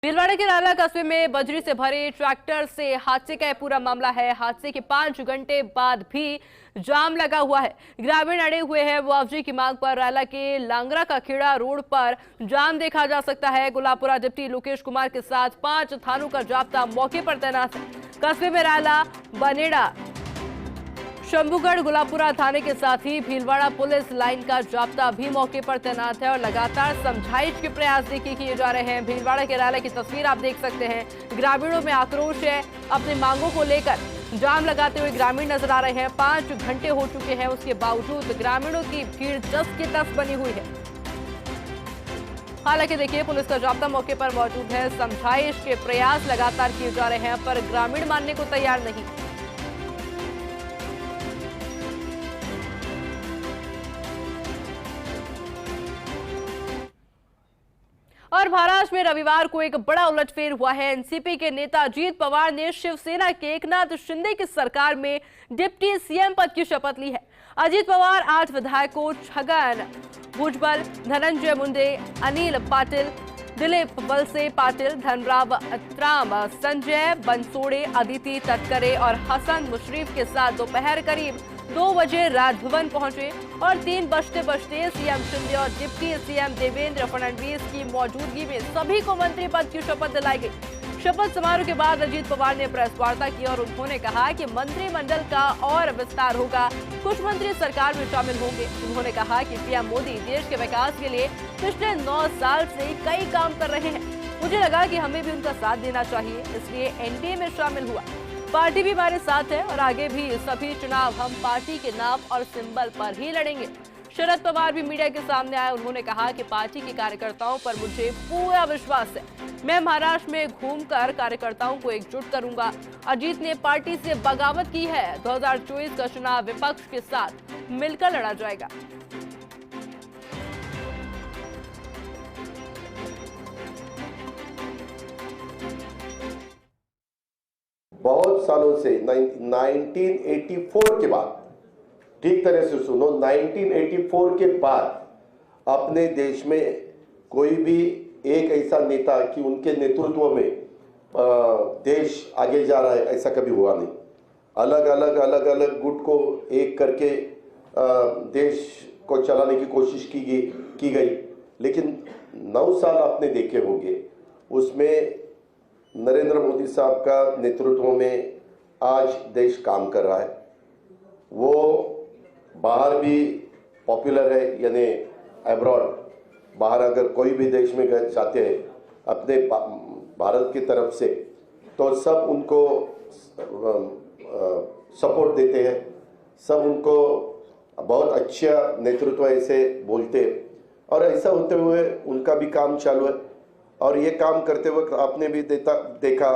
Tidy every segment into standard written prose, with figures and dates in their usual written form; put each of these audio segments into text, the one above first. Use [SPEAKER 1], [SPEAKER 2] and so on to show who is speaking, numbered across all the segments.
[SPEAKER 1] भीलवाड़ा के राला कस्बे में बजरी से भरे ट्रैक्टर से हादसे का पूरा मामला है। हादसे के 5 घंटे बाद भी जाम लगा हुआ है। ग्रामीण अड़े हुए हैं। मुआवजे की मांग पर राला के लांगरा का खेड़ा रोड पर जाम देखा जा सकता है। गुलापुरा डिप्टी लोकेश कुमार के साथ 5 थानों का जाब्ता मौके पर तैनात है। कस्बे में राला, बनेड़ा, शंभूगढ़, गुलापुरा थाने के साथ ही भीलवाड़ा पुलिस लाइन का जाब्ता भी मौके पर तैनात है और लगातार समझाइश के प्रयास देखिए किए जा रहे हैं। भीलवाड़ा के राला की तस्वीर आप देख सकते हैं। ग्रामीणों में आक्रोश है। अपनी मांगों को लेकर जाम लगाते हुए ग्रामीण नजर आ रहे हैं। 5 घंटे हो चुके हैं, उसके बावजूद ग्रामीणों की भीड़ जस की तस बनी हुई है। हालांकि देखिए, पुलिस का जाब्ता मौके पर मौजूद है। समझाइश के प्रयास लगातार किए जा रहे हैं, पर ग्रामीण मानने को तैयार नहीं। और महाराष्ट्र में रविवार को एक बड़ा उलटफेर हुआ है। एनसीपी के नेता अजीत पवार ने शिवसेना के एकनाथ शिंदे की सरकार में डिप्टी सीएम पद की शपथ ली है। अजीत पवार 8 विधायकों छगन भुजबल, धनंजय मुंडे, अनिल पाटिल, दिलीप वलसे पाटिल, धनराव अत्राम, संजय बनसोड़े, अदिति तटकरे और हसन मुशरीफ के साथ दोपहर करीब 2 बजे राजभवन पहुंचे और 3 बजते बजते सीएम शिंदे और डिप्टी सीएम देवेंद्र फडणवीस की मौजूदगी में सभी को मंत्री पद की शपथ दिलाई गई। शपथ समारोह के बाद अजीत पवार ने प्रेस वार्ता की और उन्होंने कहा कि मंत्रिमंडल का और विस्तार होगा। कुछ मंत्री सरकार में शामिल होंगे। उन्होंने कहा कि पीएम मोदी देश के विकास के लिए पिछले 9 साल से कई काम कर रहे हैं। मुझे लगा कि हमें भी उनका साथ देना चाहिए, इसलिए एनडीए में शामिल हुआ। पार्टी भी हमारे साथ है और आगे भी सभी चुनाव हम पार्टी के नाम और सिंबल पर ही लड़ेंगे। शरद पवार भी मीडिया के सामने आए। उन्होंने कहा कि पार्टी के कार्यकर्ताओं पर मुझे पूरा विश्वास है। मैं महाराष्ट्र में घूमकर कार्यकर्ताओं को एकजुट करूंगा। अजीत ने पार्टी से बगावत की है। 2024 का चुनाव विपक्ष के साथ मिलकर लड़ा जाएगा।
[SPEAKER 2] बहुत सालों से 1984 के बाद, ठीक तरह से सुनो, 1984 के बाद अपने देश में कोई भी एक ऐसा नेता कि उनके नेतृत्व में देश आगे जा रहा है, ऐसा कभी हुआ नहीं। अलग अलग गुट को एक करके देश को चलाने की कोशिश की गई, लेकिन 9 साल आपने देखे होंगे, उसमें नरेंद्र मोदी साहब का नेतृत्व में आज देश काम कर रहा है। वो बाहर भी पॉपुलर है, यानी अब्रॉड, बाहर अगर कोई भी देश में जाते हैं अपने भारत की तरफ से, तो सब उनको सपोर्ट देते हैं। सब उनको बहुत अच्छा नेतृत्व ऐसे बोलते हैं और ऐसा होते हुए उनका भी काम चालू है। और ये काम करते वक्त आपने भी देखा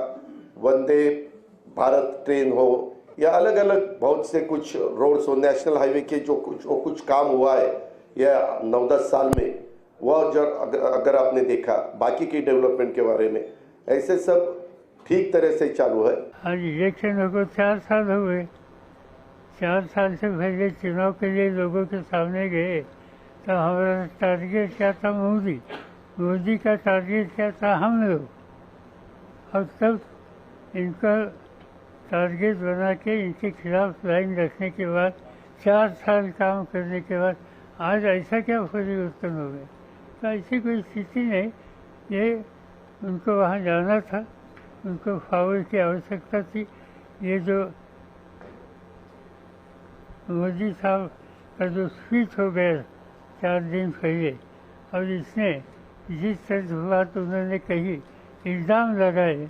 [SPEAKER 2] वंदे भारत ट्रेन हो या अलग अलग बहुत से कुछ रोड्स हो, नेशनल हाईवे के जो कुछ काम हुआ है या 9-10 साल में, वह जो अगर आपने देखा बाकी की डेवलपमेंट के बारे में, ऐसे सब ठीक तरह से चालू है।
[SPEAKER 3] आज इलेक्शन को 4 साल हो गए। 4 साल से पहले चुनाव के लिए लोगों के सामने गए तो हमारा टारगेट क्या था? मोदी का टारगेट क्या था? हम लोग। और तब इनका टारगेट बना के इनके खिलाफ लाइन रखने के बाद 4 साल काम करने के बाद आज ऐसा क्या परिवर्तन हो गया? तो ऐसी कोई स्थिति नहीं। ये उनको वहाँ जाना था, उनको पावर की आवश्यकता थी। ये जो मोदी साहब का जो स्पीच हो गया 4 दिन पहले, और इसने जिस तरह की बात उन्होंने कही, इल्ज़ाम लगाए,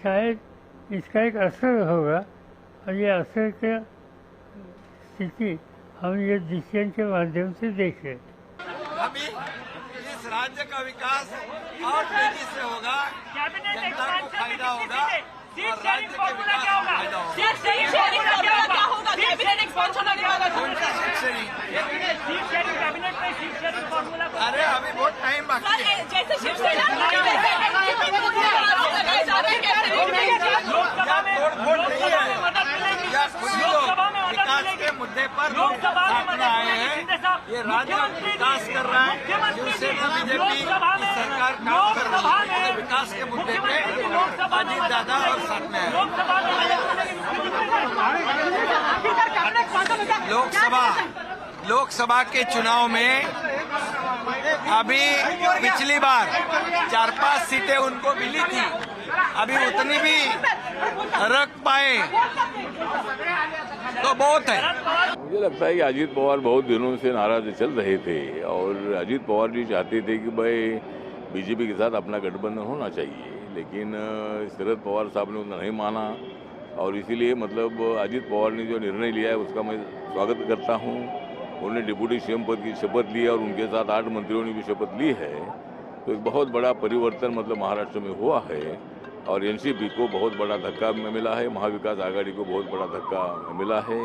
[SPEAKER 3] शायद इसका एक असर होगा। और ये असर का स्थिति हम ये डिसीजन के माध्यम से देख रहे हैं।
[SPEAKER 4] अभी इस राज्य का विकास और तेजी से होगा, जनता को फायदा होगा और राज्य के विकास को फायदा होगा। अरे अभी बहुत टाइम बाकी है। या तोड़ फोड़ नहीं है, या खुद ही लोग विकास के मुद्दे मुद्दे पर साथ में आए हैं। ये राज्य विकास कर रहा है, शिवसेना बीजेपी सरकार काम कर रही है, विकास के मुद्दे पे अजीत दादा और साथ में आए। लोकसभा के चुनाव में अभी पिछली बार 4-5 सीटें उनको मिली थी, अभी उतनी भी रख पाए तो बहुत है।
[SPEAKER 5] मुझे लगता है कि अजीत पवार बहुत दिनों से नाराज चल रहे थे और अजीत पवार जी चाहते थे कि भाई बीजेपी के साथ अपना गठबंधन होना चाहिए, लेकिन शरद पवार साहब ने उन्हें नहीं माना और इसीलिए मतलब अजीत पवार ने जो निर्णय लिया है उसका मैं स्वागत करता हूँ। उन्होंने डिप्टी सीएम पद की शपथ ली और उनके साथ 8 मंत्रियों ने भी शपथ ली है, तो एक बहुत बड़ा परिवर्तन मतलब महाराष्ट्र में हुआ है और एनसीपी को बहुत बड़ा धक्का मिला है, महाविकास आघाड़ी को बहुत बड़ा धक्का मिला है।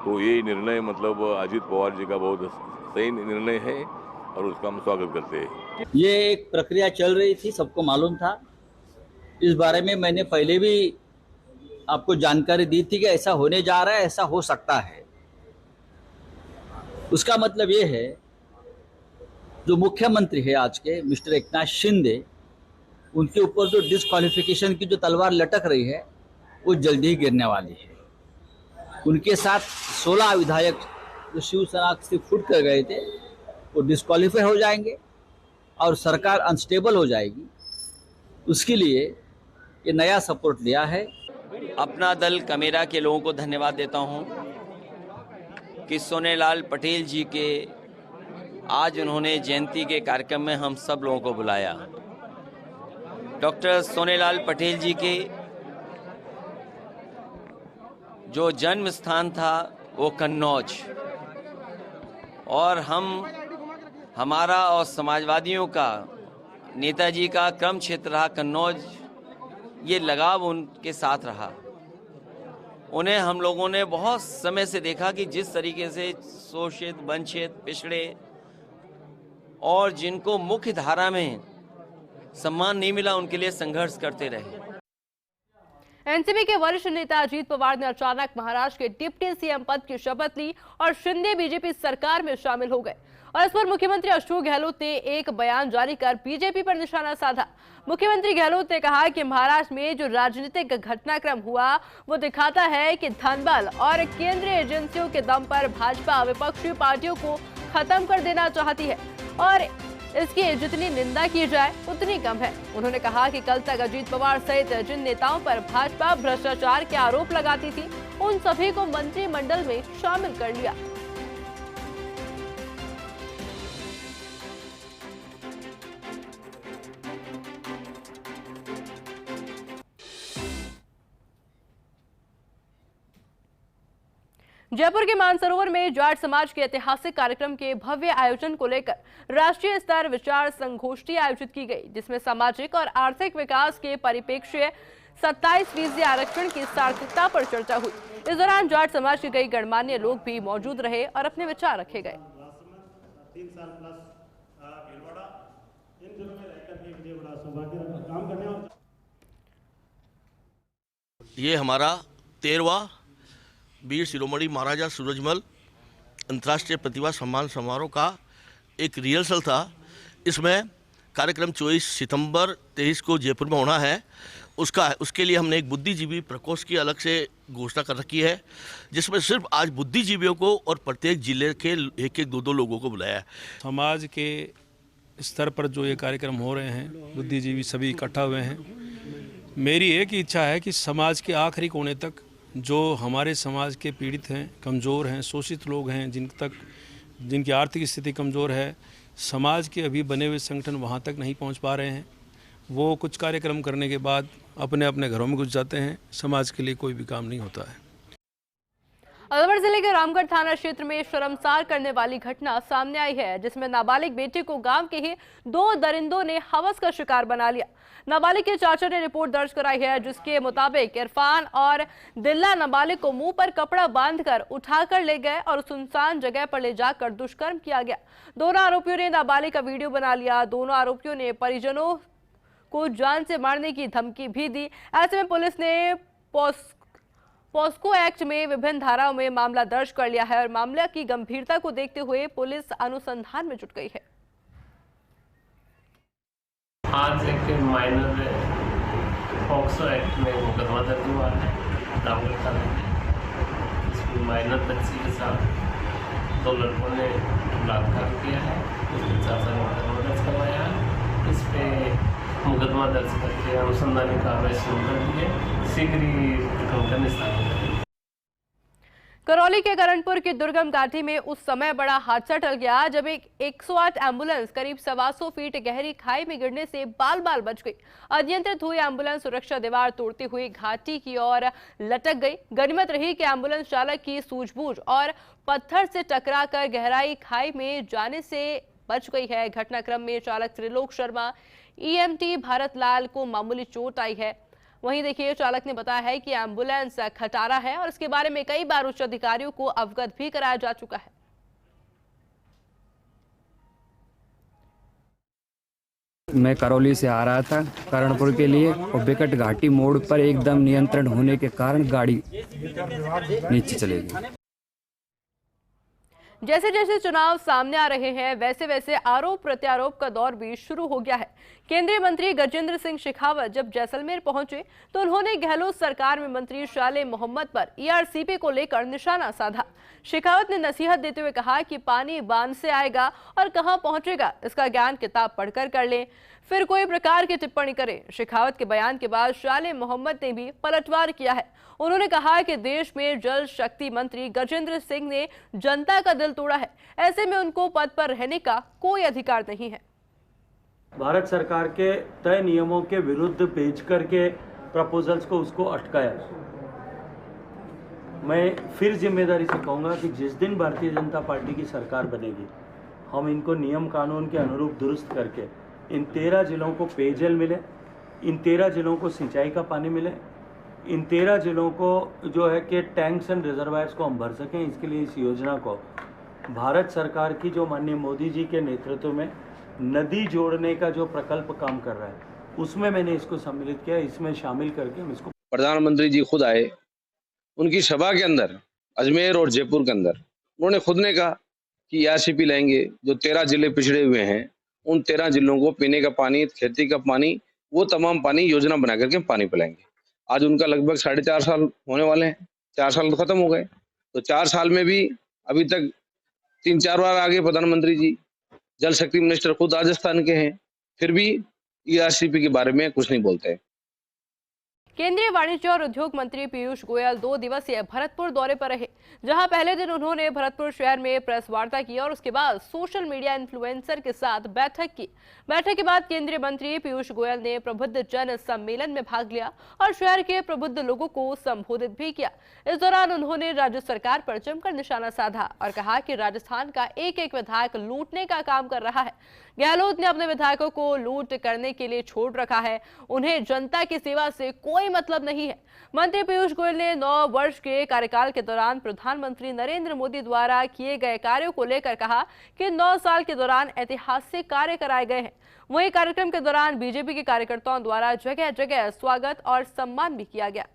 [SPEAKER 5] तो ये निर्णय मतलब अजीत पवार जी का बहुत सही निर्णय है और उसका हम स्वागत करते हैं।
[SPEAKER 6] ये एक प्रक्रिया चल रही थी, सबको मालूम था। इस बारे में मैंने पहले भी आपको जानकारी दी थी कि ऐसा होने जा रहा है, ऐसा हो सकता है। उसका मतलब ये है जो मुख्यमंत्री है आज के मिस्टर एकनाथ शिंदे, उनके ऊपर जो डिस्क्वालिफिकेशन की जो तलवार लटक रही है वो जल्दी ही गिरने वाली है। उनके साथ 16 विधायक जो शिवसेना से फुट कर गए थे वो डिस्क्वालीफाई हो जाएंगे और सरकार अनस्टेबल हो जाएगी। उसके लिए ये नया सपोर्ट लिया है।
[SPEAKER 7] अपना दल कमेरा के लोगों को धन्यवाद देता हूं कि सोनेलाल पटेल जी के आज उन्होंने जयंती के कार्यक्रम में हम सब लोगों को बुलाया। डॉक्टर सोनेलाल पटेल जी के जो जन्म स्थान था वो कन्नौज, और हमारा और समाजवादियों का नेताजी का क्रम क्षेत्र रहा कन्नौज। ये लगाव उनके साथ रहा। उन्हें हम लोगों ने बहुत समय से देखा कि जिस तरीके से शोषित, वंचित, पिछड़े और जिनको मुख्य धारा में सम्मान नहीं मिला उनके लिए संघर्ष करते रहे।
[SPEAKER 1] एनसीपी के वरिष्ठ नेता अजीत पवार ने अचानक महाराष्ट्र के डिप्टी सीएम पद की शपथ ली और शिंदे बीजेपी सरकार में शामिल हो गए। और इस पर मुख्यमंत्री अशोक गहलोत ने एक बयान जारी कर बीजेपी पर निशाना साधा। मुख्यमंत्री गहलोत ने कहा कि महाराष्ट्र में जो राजनीतिक घटनाक्रम हुआ वो दिखाता है कि धनबल और केंद्रीय एजेंसियों के दम पर भाजपा विपक्षी पार्टियों को खत्म कर देना चाहती है और इसकी जितनी निंदा की जाए उतनी कम है। उन्होंने कहा कि कल तक अजीत पवार सहित जिन नेताओं पर भाजपा भ्रष्टाचार के आरोप लगाती थी उन सभी को मंत्रिमंडल में शामिल कर लिया। जयपुर के मानसरोवर में जाट समाज के ऐतिहासिक कार्यक्रम के भव्य आयोजन को लेकर राष्ट्रीय स्तर विचार संगोष्ठी आयोजित की गई, जिसमें सामाजिक और आर्थिक विकास के परिप्रेक्ष्य 27% आरक्षण की सार्थकता पर चर्चा हुई। इस दौरान जाट समाज के कई गणमान्य लोग भी मौजूद रहे और अपने विचार रखे गए।
[SPEAKER 8] 3 साल प्लस भीलवाड़ा इन जिलों में रहकर भी मुझे बड़ा सौभाग्य काम करने और
[SPEAKER 9] ये हमारा 13वां वीर शिरोमणि महाराजा सूरजमल अंतर्राष्ट्रीय प्रतिभा सम्मान समारोह का एक रिहर्सल था। इसमें कार्यक्रम 24 सितंबर 23 को जयपुर में होना है। उसके लिए हमने एक बुद्धिजीवी प्रकोष्ठ की अलग से घोषणा कर रखी है, जिसमें सिर्फ आज बुद्धिजीवियों को और प्रत्येक जिले के 1-2 लोगों को बुलाया है।
[SPEAKER 10] समाज के स्तर पर जो ये कार्यक्रम हो रहे हैं, बुद्धिजीवी सभी इकट्ठा हुए हैं। मेरी एक ही इच्छा है कि समाज के आखिरी कोने तक जो हमारे समाज के पीड़ित हैं, कमज़ोर हैं, शोषित लोग हैं, जिनकी आर्थिक स्थिति कमज़ोर है, समाज के अभी बने हुए संगठन वहाँ तक नहीं पहुँच पा रहे हैं। वो कुछ कार्यक्रम करने के बाद अपने अपने घरों में घुस जाते हैं। समाज के लिए कोई भी काम नहीं होता है।
[SPEAKER 1] अलवर जिले के रामगढ़ थाना क्षेत्र में शर्मसार करने वाली घटना सामने आई है, जिसमें नाबालिग बेटे को गांव के ही 2 दरिंदों ने हवस का शिकार बना लिया। नाबालिग के चाचा ने रिपोर्ट दर्ज कराई है, जिसके मुताबिक इरफान और दिल्ला नाबालिग को मुंह पर कपड़ा बांधकर उठाकर ले गए और सुनसान जगह पर ले जाकर दुष्कर्म किया गया। दोनों आरोपियों ने नाबालिग का वीडियो बना लिया। दोनों आरोपियों ने परिजनों को जान से मारने की धमकी भी दी। ऐसे में पुलिस ने पॉस्को एक्ट में विभिन्न धाराओं में मामला दर्ज कर लिया है और मामले की गंभीरता को देखते हुए पुलिस अनुसंधान में जुट गई है।
[SPEAKER 11] आज एक माइनर पॉक्सो एक्ट में मुकदमा दर्ज हुआ है दाऊद थाने में। इसमें माइनर बच्ची के साथ 2 लड़कों ने बलात्कार किया है। उसके साथ मुकदमा दर्ज करवाया है। इस पे मुकदमा दर्ज करके अनुसंधानी कार्रवाई शुरू कर दी है। शीघ्र ही उनका निस्तारण करेंगे।
[SPEAKER 1] करौली के करनपुर की दुर्गम घाटी में उस समय बड़ा हादसा टल गया जब एक 108 एम्बुलेंस करीब 125 फीट गहरी खाई में गिरने से बाल बाल बच गई। अनियंत्रित हुई एम्बुलेंस सुरक्षा दीवार तोड़ती हुई घाटी की ओर लटक गई। गनीमत रही कि एम्बुलेंस चालक की सूझबूझ और पत्थर से टकराकर गहराई खाई में जाने से बच गई है। घटनाक्रम में चालक त्रिलोक शर्मा EMT भारत लाल को मामूली चोट आई है। वहीं देखिए, चालक ने बताया है कि एम्बुलेंस खटारा है और इसके बारे में कई बार उच्च अधिकारियों को अवगत भी कराया जा चुका है।
[SPEAKER 12] मैं करौली से आ रहा था करनपुर के लिए और बिकट घाटी मोड़ पर एकदम नियंत्रण होने के कारण गाड़ी नीचे चली गई।
[SPEAKER 1] जैसे जैसे चुनाव सामने आ रहे हैं वैसे वैसे आरोप प्रत्यारोप का दौर भी शुरू हो गया है। केंद्रीय मंत्री गजेंद्र सिंह शेखावत जब जैसलमेर पहुंचे तो उन्होंने गहलोत सरकार में मंत्री शाले मोहम्मद पर ERCP को लेकर निशाना साधा। शेखावत ने नसीहत देते हुए कहा कि पानी बांध से आएगा और कहां पहुंचेगा इसका ज्ञान किताब पढ़कर कर लें, फिर कोई प्रकार की टिप्पणी करें। शेखावत के बयान के बाद शाले मोहम्मद ने भी पलटवार किया है। उन्होंने कहा कि देश में जल शक्ति मंत्री गजेंद्र सिंह ने जनता का दिल तोड़ा है, ऐसे में उनको पद पर रहने का कोई अधिकार नहीं है।
[SPEAKER 13] भारत सरकार के तय नियमों के विरुद्ध भेज करके प्रपोजल्स को उसको अटकाया। मैं फिर जिम्मेदारी से कहूँगा कि जिस दिन भारतीय जनता पार्टी की सरकार बनेगी हम इनको नियम कानून के अनुरूप दुरुस्त करके इन 13 जिलों को पेयजल मिले, इन 13 जिलों को सिंचाई का पानी मिले, इन 13 जिलों को जो है कि टैंक्स एंड रिजर्वायर्स को हम भर सकें। इसके लिए इस योजना को भारत सरकार की जो माननीय मोदी जी के नेतृत्व में नदी जोड़ने का जो प्रकल्प काम कर रहा है उसमें मैंने इसको सम्मिलित किया। इसमें शामिल करके हम इसको
[SPEAKER 14] प्रधानमंत्री जी खुद आए, उनकी सभा के अंदर अजमेर और जयपुर के अंदर उन्होंने खुद ने कहा कि ERCP लाएंगे। जो 13 जिले पिछड़े हुए हैं उन 13 जिलों को पीने का पानी, खेती का पानी, वो तमाम पानी योजना बना करके पानी पिलाएंगे। आज उनका लगभग 4.5 साल होने वाले हैं। 4 साल तो खत्म हो गए, तो 4 साल में भी अभी तक 3-4 बार आगे प्रधानमंत्री जी, जल शक्ति मिनिस्टर खुद राजस्थान के हैं, फिर भी ERCP के बारे में कुछ नहीं बोलते हैं।
[SPEAKER 1] केंद्रीय वाणिज्य और उद्योग मंत्री पीयूष गोयल 2 दिवसीय भरतपुर दौरे पर रहे, जहां पहले दिन उन्होंने भरतपुर शहर में प्रेस वार्ता की और उसके बाद सोशल मीडिया इन्फ्लुएंसर के साथ बैठक की। बैठक के बाद केंद्रीय मंत्री पीयूष गोयल ने प्रबुद्ध जन सम्मेलन में भाग लिया और शहर के प्रबुद्ध लोगों को संबोधित भी किया। इस दौरान उन्होंने राज्य सरकार पर जमकर निशाना साधा और कहा कि राजस्थान का एक एक विधायक लूटने का काम कर रहा है। गहलोत ने अपने विधायकों को लूट करने के लिए छोड़ रखा है, उन्हें जनता की सेवा से कोई मतलब नहीं है। मंत्री पीयूष गोयल ने 9 वर्ष के कार्यकाल के दौरान प्रधानमंत्री नरेंद्र मोदी द्वारा किए गए कार्यों को लेकर कहा कि 9 साल के दौरान ऐतिहासिक कार्य कराए गए हैं। वहीं कार्यक्रम के दौरान बीजेपी के कार्यकर्ताओं द्वारा जगह जगह स्वागत और सम्मान भी किया गया।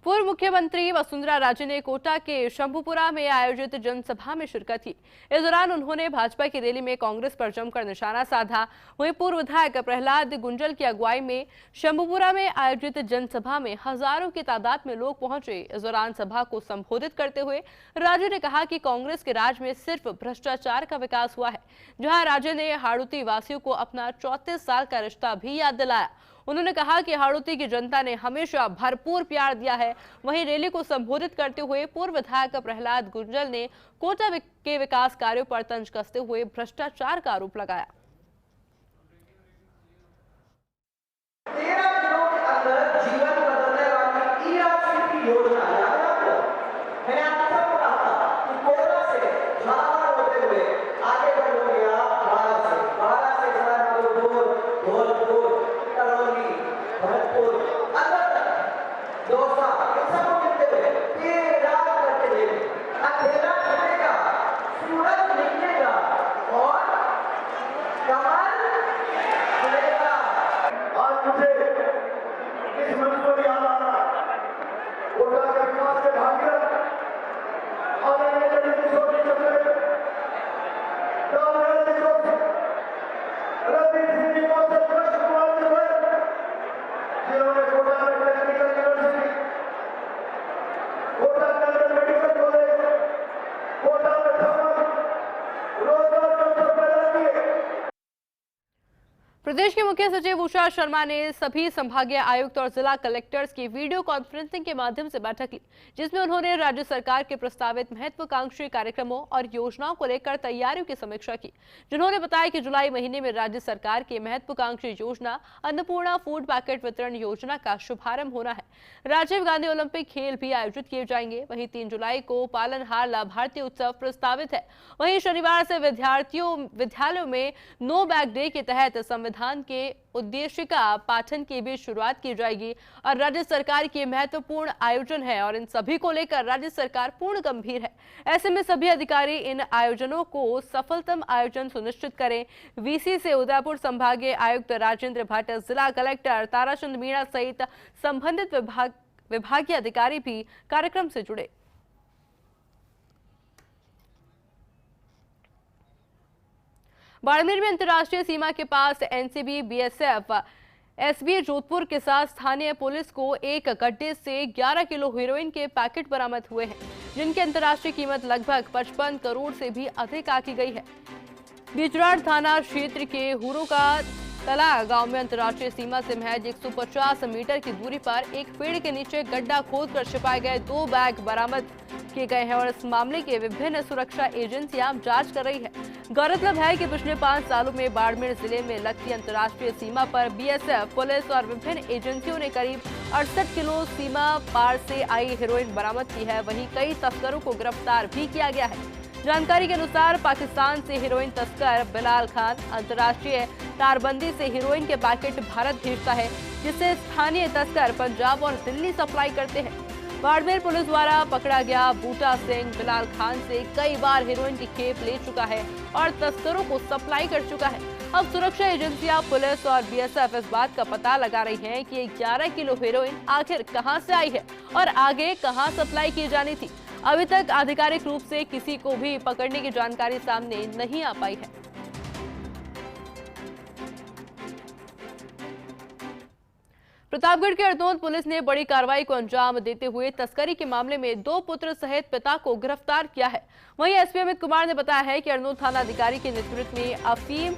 [SPEAKER 1] पूर्व मुख्यमंत्री वसुंधरा राजे ने कोटा के शंभुपुरा में आयोजित जनसभा में शिरकत की। इस दौरान उन्होंने भाजपा की रैली में कांग्रेस पर जमकर निशाना साधा। वहीं पूर्व विधायक प्रहलाद गुंजल की अगुवाई में शंभुपुरा में आयोजित जनसभा में हजारों की तादाद में लोग पहुंचे। इस दौरान सभा को संबोधित करते हुए राजे ने कहा कि कांग्रेस के राज में सिर्फ भ्रष्टाचार का विकास हुआ है। जहां राजे ने हाड़ौती वासियों को अपना 34 साल का रिश्ता भी याद दिलाया। उन्होंने कहा कि हाड़ौती की जनता ने हमेशा भरपूर प्यार दिया है। वहीं रैली को संबोधित करते हुए पूर्व विधायक प्रहलाद गुंजल ने कोटा के विकास कार्यों पर तंज कसते हुए भ्रष्टाचार का आरोप लगाया।
[SPEAKER 15] 13 दिनों के अंदर जीवन बदलने वाली ERCP योजना मैंने आपको कहा था कि कोटा से झालावाड़ होते हुए आगे बढ़ोगे आप 12 से धौलपुर, करौली, भरतपुर, अंदर तक दौसा, इन सबको मिलते हुए 13 करके देंगे। अंधेरा छुटेगा, सूरज निकलेगा और कमल खुलेगा।
[SPEAKER 1] प्रदेश के मुख्य सचिव उषा शर्मा ने सभी संभागीय आयुक्त और जिला कलेक्टर्स की वीडियो कॉन्फ्रेंसिंग के माध्यम से बैठक ली, जिसमें उन्होंने राज्य सरकार के प्रस्तावित महत्वाकांक्षी कार्यक्रमों और योजनाओं को लेकर तैयारियों की समीक्षा की, जिन्होंने बताया कि जुलाई महीने में राज्य सरकार की महत्वाकांक्षी योजना अन्नपूर्णा फूड पैकेट वितरण योजना का शुभारंभ होना है। राजीव गांधी ओलंपिक खेल भी आयोजित किए जाएंगे। वहीं 3 जुलाई को पालनहार लाभार्थी उत्सव प्रस्तावित है। वहीं शनिवार से विद्यालयों में नो बैग डे के तहत संविधान के उद्देशिका पाठन की भी शुरुआत की जाएगी और राज्य सरकार की महत्वपूर्ण आयोजन है और इन सभी को लेकर राज्य सरकार पूर्ण गंभीर है। ऐसे में सभी अधिकारी इन आयोजनों को सफलतम आयोजन सुनिश्चित करें। वीसी से उदयपुर संभागीय आयुक्त राजेंद्र भट्ट, जिला कलेक्टर ताराचंद मीणा सहित संबंधित विभागीय अधिकारी भी कार्यक्रम से जुड़े। बाड़मेर में अंतर्राष्ट्रीय सीमा के पास एनसीबी, बीएसएफ, एसबी जोधपुर के साथ स्थानीय पुलिस को एक गड्ढे से 11 किलो हेरोइन के पैकेट बरामद हुए हैं, जिनकी अंतर्राष्ट्रीय कीमत लगभग 55 करोड़ से भी अधिक आंकी गई है। बिजराड़ थाना क्षेत्र के हुरो का तला गांव में अंतर्राष्ट्रीय सीमा से महज 150 मीटर की दूरी पर एक पेड़ के नीचे गड्ढा खोदकर छिपाए गए 2 बैग बरामद किए गए हैं और इस मामले की विभिन्न सुरक्षा एजेंसियां जांच कर रही है। गौरतलब है कि पिछले 5 सालों में बाड़मेर जिले में लगती अंतर्राष्ट्रीय सीमा पर बीएसएफ, पुलिस और विभिन्न एजेंसियों ने करीब 68 किलो सीमा पार से आई हेरोइन बरामद की है। वहीं कई तस्करों को गिरफ्तार भी किया गया है। जानकारी के अनुसार पाकिस्तान से हेरोइन तस्कर बिलाल खान अंतर्राष्ट्रीय तारबंदी से हेरोइन के पैकेट भारत भेजता है, जिसे स्थानीय तस्कर पंजाब और दिल्ली सप्लाई करते हैं। बाड़मेर पुलिस द्वारा पकड़ा गया बूटा सिंह बिलाल खान से कई बार हेरोइन की खेप ले चुका है और तस्करों को सप्लाई कर चुका है। अब सुरक्षा एजेंसियां, पुलिस और बीएसएफ इस बात का पता लगा रही हैं कि 11 किलो हेरोइन आखिर कहां से आई है और आगे कहां सप्लाई की जानी थी। अभी तक आधिकारिक रूप से किसी को भी पकड़ने की जानकारी सामने नहीं आ पाई है। प्रतापगढ़ के अर्नोद पुलिस ने बड़ी कार्रवाई को अंजाम देते हुए तस्करी के मामले में 2 पुत्र सहित पिता को गिरफ्तार किया है। वहीं एसपी अमित कुमार ने बताया है कि अर्नोद थाना अधिकारी के नेतृत्व में अफीम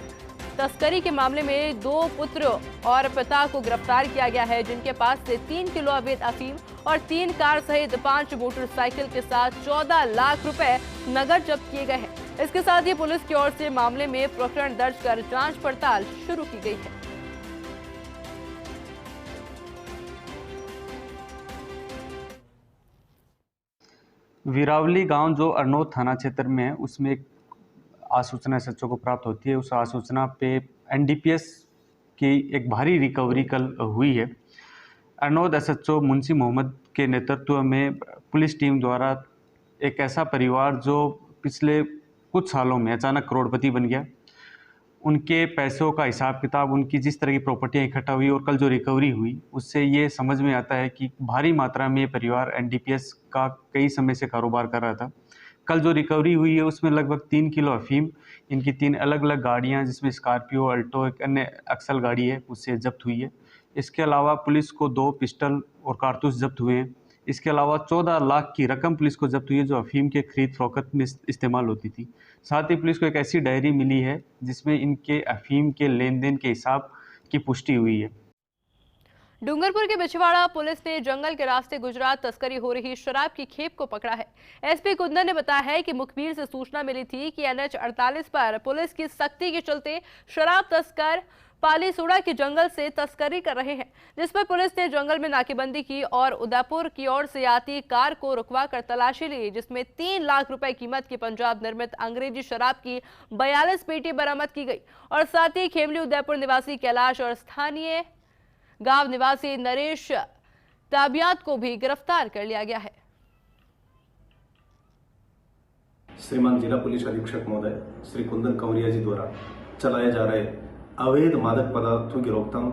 [SPEAKER 1] तस्करी के मामले में 2 पुत्र और पिता को गिरफ्तार किया गया है, जिनके पास से 3 किलो अवैध अफीम और 3 कार सहित 5 मोटरसाइकिल के साथ 14 लाख रुपए नगद जब्त किए गए हैं। इसके साथ ही पुलिस की ओर से मामले में प्रकरण दर्ज कर जांच पड़ताल शुरू की गई है।
[SPEAKER 16] वीरावली गांव जो अर्नोद थाना क्षेत्र में है, उसमें एक आसूचना एसएचओ को प्राप्त होती है। उस आसूचना पे एनडीपीएस की एक भारी रिकवरी कल हुई है। अर्नोद एसएचओ मुंशी मोहम्मद के नेतृत्व में पुलिस टीम द्वारा एक ऐसा परिवार जो पिछले कुछ सालों में अचानक करोड़पति बन गया, उनके पैसों का हिसाब किताब, उनकी जिस तरह की प्रॉपर्टियाँ इकट्ठा हुई और कल जो रिकवरी हुई, उससे ये समझ में आता है कि भारी मात्रा में ये परिवार एनडीपीएस का कई समय से कारोबार कर रहा था। कल जो रिकवरी हुई है उसमें लगभग 3 किलो अफीम, इनकी 3 अलग अलग गाड़ियां, जिसमें स्कॉर्पियो, अल्टो, एक अन्य एक्सल गाड़ी है, उससे जब्त हुई है। इसके अलावा पुलिस को 2 पिस्टल और कारतूस जब्त हुए हैं। इसके अलावा 14 लाख की रकम पुलिस को जब्त हुई है, जो अफीम के खरीद फरोख्त में इस्तेमाल होती थी। साथ ही पुलिस को एक ऐसी डायरी मिली है जिसमें इनके अफीम के लेन देन के हिसाब की पुष्टि हुई है।
[SPEAKER 1] डूंगरपुर के बिछवाड़ा पुलिस ने जंगल के रास्ते गुजरात तस्करी हो रही शराब की खेप को पकड़ा है। एसपी कुंदन ने बताया है कि मुखबिर से सूचना मिली थी कि एनएच 48 पर पुलिस की सख्ती के चलते शराब तस्कर पालीसुड़ा के जंगल से तस्करी कर रहे हैं, जिस पर पुलिस ने जंगल में नाकेबंदी की और उदयपुर की ओर से आती कार को रुकवा कर तलाशी ली, जिसमें 3 लाख रुपए कीमत की पंजाब निर्मित अंग्रेजी शराब की 42 पेटी बरामद की गई और साथ ही खेमली उदयपुर निवासी कैलाश और स्थानीय गांव निवासी नरेश ताबियात को भी गिरफ्तार कर लिया गया है।
[SPEAKER 17] श्रीमान जिला पुलिस अधीक्षक महोदय श्री कुंदन कंवरिया जी द्वारा चलाए जा रहे अवैध मादक पदार्थों की रोकथाम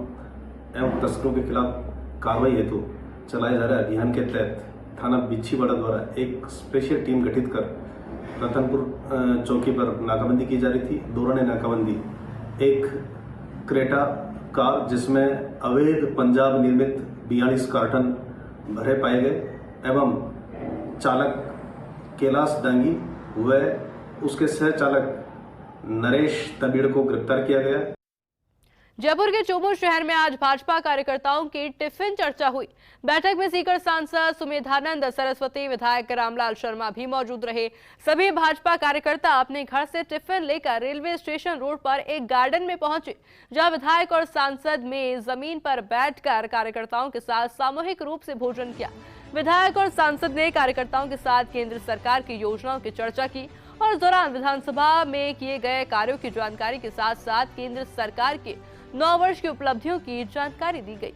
[SPEAKER 17] एवं तस्करों के खिलाफ कार्रवाई हेतु चलाए जा रहे अभियान के तहत थाना बिछीवाड़ा द्वारा एक स्पेशल टीम गठित कर रतनपुर चौकी पर नाकाबंदी की जा रही थी। दौरान नाकाबंदी एक क्रेटा कार जिसमें अवैध पंजाब निर्मित 42 कार्टन भरे पाए गए एवं चालक कैलाश डांगी व उसके सह चालक नरेश तबीड़ को गिरफ्तार किया गया।
[SPEAKER 1] जयपुर के चोमू शहर में आज भाजपा कार्यकर्ताओं की टिफिन चर्चा हुई। बैठक में सीकर सांसद सुमेधानंद सरस्वती, विधायक रामलाल शर्मा भी मौजूद रहे। सभी भाजपा कार्यकर्ता अपने घर से टिफिन लेकर रेलवे स्टेशन रोड पर एक गार्डन में पहुंचे, जहां विधायक और सांसद में जमीन पर बैठकर कार्यकर्ताओं के साथ सामूहिक रूप से भोजन किया। विधायक और सांसद ने कार्यकर्ताओं के साथ केंद्र सरकार की योजनाओं की चर्चा की और इस दौरान विधानसभा में किए गए कार्यों की जानकारी के साथ साथ केंद्र सरकार के 9 वर्ष की उपलब्धियों की जानकारी दी गई।